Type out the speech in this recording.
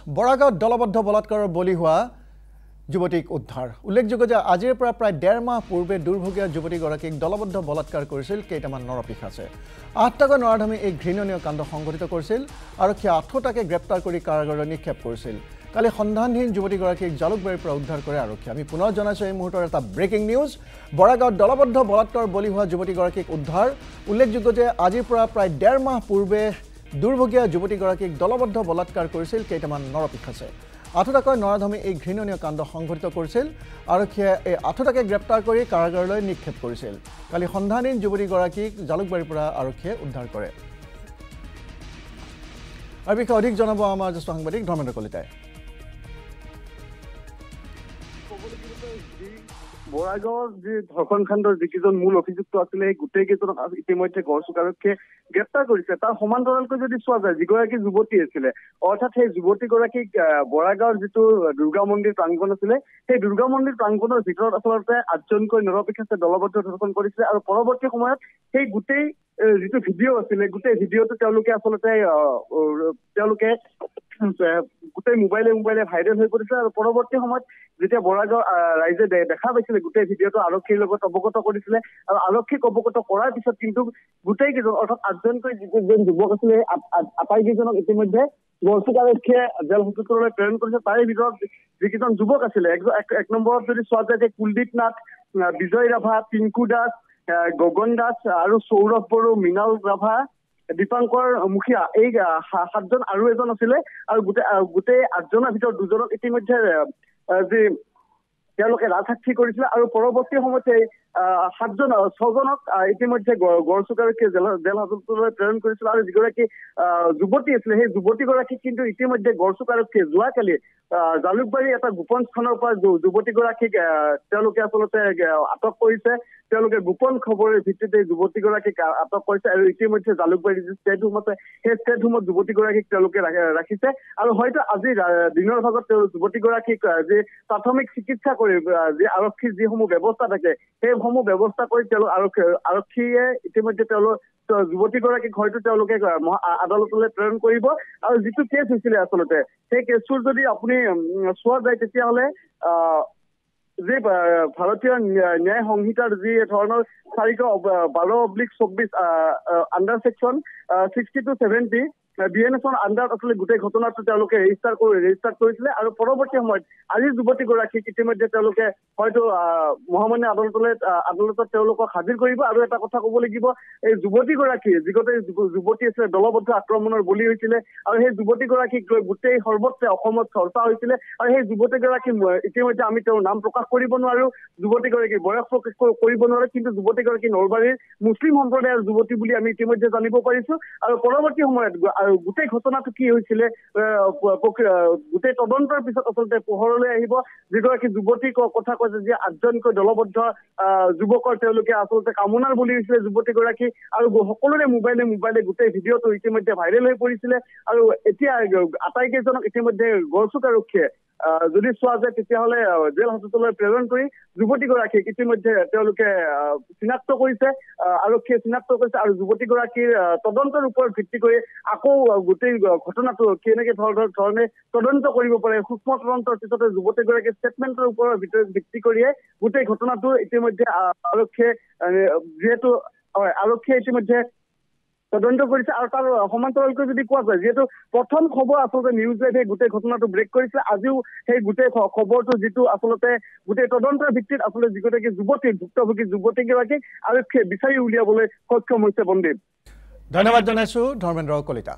বৰাগাঁৱত দলবদ্ধ বলাৎকাৰৰ বলি হোৱা যুৱতীক উদ্ধাৰ উল্লেখযোগ্য যে আজিৰ পৰা প্ৰায় 1.5 মাহ পূৰ্বে দুৰ্ভগীয়া যুৱতীগৰাকীক দলবদ্ধ বলাৎকাৰ কৰিছিল কেইটামান নৰপিশাচে 8টাকৈ নৰাধমে এই ঘৃণনীয় কাণ্ড সংঘটিত কৰিছিল আৰক্ষীয়ে 8টাকে গ্ৰেপ্তাৰ কৰি কাৰাগাৰলৈ নিক্ষেপ কৰিছিল কালি সন্ধানহীন যুৱতীগৰাকীক জালুকবাৰীৰ পৰা উদ্ধাৰ কৰে আৰক্ষী আমি পুনৰ জনাইছো এই মুহূৰ্তৰ এটা ব্ৰেকিং নিউজ বৰাগাঁৱত দলবদ্ধ বলাৎকাৰ বলি হোৱা যুৱতীগৰাকীক উদ্ধাৰ উল্লেখযোগ্য যে আজিৰ পৰা প্ৰায় 1.5 মাহ পূৰ্বে দুৰ্ভগীয়া যুৱতীগৰাকীক দলবদ্ধ বলাৎকাৰ কৰিছিল কেইটামান নৰপিশাচে 8টাকৈ নৰাধমে এই ঘৃণনীয় কাণ্ড সংঘটিত কৰিছিল আৰক্ষীয়ে এই 8টাকে গ্ৰেপ্তাৰ কৰি কাৰাগাৰলৈ নিক্ষেপ কৰিছিল কালি সন্ধানহীন যুৱতীগৰাকীক জালুকবাৰীৰ পৰা আৰক্ষীয়ে উদ্ধাৰ কৰে আৰু বিষয়ে অধিক জনাব আমাৰ জ্যেষ্ঠ সাংবাদিক ধৰ্মেন্দ্ৰ কলিতাই বৰাগাঁৱৰ যি ধৰ্ষণ কাণ্ডৰ যিকেইজন মূল অভিযুক্ত আছিলে সেই গোটেইকেইজনক ইতিমধ্যে গড়চুক আৰক্ষীয়ে গ্ৰেপ্তাৰ কৰিছে তাৰ সমান্তৰালকৈ যদি চোৱা যায় যিগৰাকী যুৱতী আছিলে অৰ্থাৎ সেই যুৱতীগৰাকীক বৰাগাঁৱৰ যিটো দুৰ্গা মন্দিৰ প্ৰাংগণ আছিলে সেই দুৰ্গা মন্দিৰ প্ৰাংগণৰ ভিতৰত আচলতে 8জনকৈ নৰপিশাচে দলবদ্ধ ধৰ্ষণ কৰিছিলে আৰু পৰৱৰ্তী সময়ত সেই গোটেই যিটো ভিডিঅ' আছিলে গোটেই ভিডিঅ'টো তেওঁলোকে আচলতে গোটেই মোবাইলে ভাইৰেল হৈ পৰিছে আৰু পৰৱৰ্তী সময়ত যেতিয়া বৰাগাঁও ৰাইজে দেখা পাইছিলে গোটেই ভিডিঅ'টো আৰক্ষীৰ লগত অৱগত কৰিছিলে আৰু আৰক্ষীক অৱগত কৰাৰ পিছত কিন্তু গোটেইকেইজন অৰ্থাৎ 8জনকৈ যিকেইজন যুৱক আছিলে আটাইকেইজনক ইতিমধ্যে গড়চুক আৰক্ষীয়ে জেল হাজতলৈ প্ৰেৰণ কৰিছে তাৰে ভিতৰত যিকেইজন যুৱক আছিলে এক নম্বৰত যদি চোৱা যায় যে কুলদীপ নাথ বিজয় ৰাভা পিংকু দাস গগন দাস আৰু সৌৰভ বড়ো মৃণাল ৰাভা দীপাংকৰ মুখিয়া এই 7জন আৰু এজন আছিলে আৰু গোটেই 8জনৰ ভিতৰত 2জনক ইতিমধ্যে যি তেওঁলোকে ৰাজসাক্ষী কৰিছিলে আৰু পৰৱৰ্তী সময়ত এই 6জনক ইতিমধ্যে গড়চুক আৰক্ষীয়ে জেল হাজতলৈ প্ৰেৰণ কৰিছিল আৰু যিগৰাকী যুৱতী আছিলে সেই যুৱতীগৰাকীক কিন্তু ইতিমধ্যে গড়চুক আৰক্ষীয়ে যোৱাকালি জালুকবাৰীৰ এটা গোপন স্থানৰ পৰা যুৱতীগৰাকীক তেওঁলোকে আচলতে আটক কৰিছে তেওঁলোকে গোপন খবৰৰ ভিত্তিতে যুৱতীগৰাকীক আটক কৰিছে আৰু ইতিমধ্যে জালুকবাৰীৰ যি ষ্টেট হোম আছে সেই ষ্টেট হোমত যুৱতীগৰাকীক তেওঁলোকে ৰাখিছে আৰু হয়তো আজি দিনৰ ভাগত যুৱতীগৰাকীক যি প্ৰাথমিক চিকিৎসা কৰি যি আৰক্ষীৰ যিসমূহ ব্যৱস্থা থাকে সেইসমূহ ব্যৱস্থা কৰি আৰক্ষীয়ে ইতিমধ্যে যুৱতীগৰাকীক হয়তো তেওঁলোকে আদালতলৈ প্ৰেৰণ কৰিব আৰু যিটো কেছ হৈছিলে আচলতে সেই কেছটোৰ যদি আপুনি চোৱা যায় তেতিয়াহ'লে যি ভাৰতীয় ন্যায় সংহিতাৰ যি ধৰণৰ 412/24 আণ্ডাৰ ছেকশ্যন 60-70 বিএনএছৰ আণ্ডাৰত আচলতে গোটেই ঘটনাটো তেওঁলোকে ৰেজিষ্টাৰ কৰিছিলে আৰু পৰৱৰ্তী সময়ত আজি যুৱতীগৰাকীক ইতিমধ্যে তেওঁলোকে হয়তো মহামান্য আদালতত তেওঁলোকক হাজিৰ কৰিব আৰু এটা কথা ক'ব লাগিব এই যুৱতীগৰাকী যিগতে যুৱতী আছিলে দলবদ্ধ আক্ৰমণৰ বলি হৈছিলে আৰু সেই যুৱতীগৰাকীক লৈ গোটেই সৰ্বত্ৰে অসমত চৰ্চা হৈছিলে আৰু সেই যুৱতীগৰাকী ইতিমধ্যে আমি তেওঁৰ নাম প্ৰকাশ কৰিব নোৱাৰো যুৱতীগৰাকী বয়স প্ৰকাশ কৰিব নোৱাৰো কিন্তু যুৱতীগৰাকী নলবাৰীৰ মুছলিম সম্প্ৰদায়ৰ যুৱতী বুলি আমি ইতিমধ্যে জানিব পাৰিছো আৰু পৰৱৰ্তী সময়ত গোটেই ঘটনাটো কি হৈছিলে গোটেই তদন্তৰ পিছত আচলতে পোহৰলৈ আহিব যিগৰাকী যুৱতীক কথা কৈছে যে 8জনকৈ দলবদ্ধ যুৱকৰ তেওঁলোকে আচলতে কামনাৰ বলি হৈছিলে যুৱতীগৰাকী আৰু সকলোৰে মোবাইলে গোটেই ভিডিঅ'টো ইতিমধ্যে ভাইৰেল হৈ পৰিছিলে আৰু এতিয়া আটাইকেইজনক ইতিমধ্যে গড়চুক আৰক্ষীয়ে যদি চোৱা যায় তেতিয়াহ'লে জেল হাজতলৈ প্ৰেৰণ কৰি যুৱতীগৰাকীক ইতিমধ্যে তেওঁলোকে চিনাক্ত কৰিছে আৰক্ষীয়ে চিনাক্ত কৰিছে আৰু যুৱতীগৰাকীৰ তদন্তৰ ওপৰত ভিত্তি কৰি আকৌ গোটেই ঘটনাটো কেনেকে ধৰণে তদন্ত কৰিব পাৰে সূক্ষ্ম তদন্তৰ পিছতে যুৱতীগৰাকীৰ ষ্টেটমেণ্টৰ ওপৰত ভিত্তি কৰিয়ে গোটেই ঘটনাটো ইতিমধ্যে আৰক্ষীয়ে ইতিমধ্যে তদন্ত কৰিছে আৰু তাৰ সমান্তৰালকৈ যদি কোৱা যায় যিহেতু প্ৰথম খবৰ আচলতে নিউজ লাইভে গোটেই ঘটনাটো ব্ৰেক কৰিছে আজিও সেই গোটেই খবৰটো যিটো আচলতে গোটেই তদন্তৰ ভিত্তিত আচলতে যিগৰাকী ভুক্তভোগী যুৱতীগৰাকীক আৰক্ষীয়ে বিচাৰি উলিয়াবলৈ সক্ষম হৈছে বন্দীপ ধন্যবাদ জনাইছো ধৰ্মেন্দ্ৰ কলিতা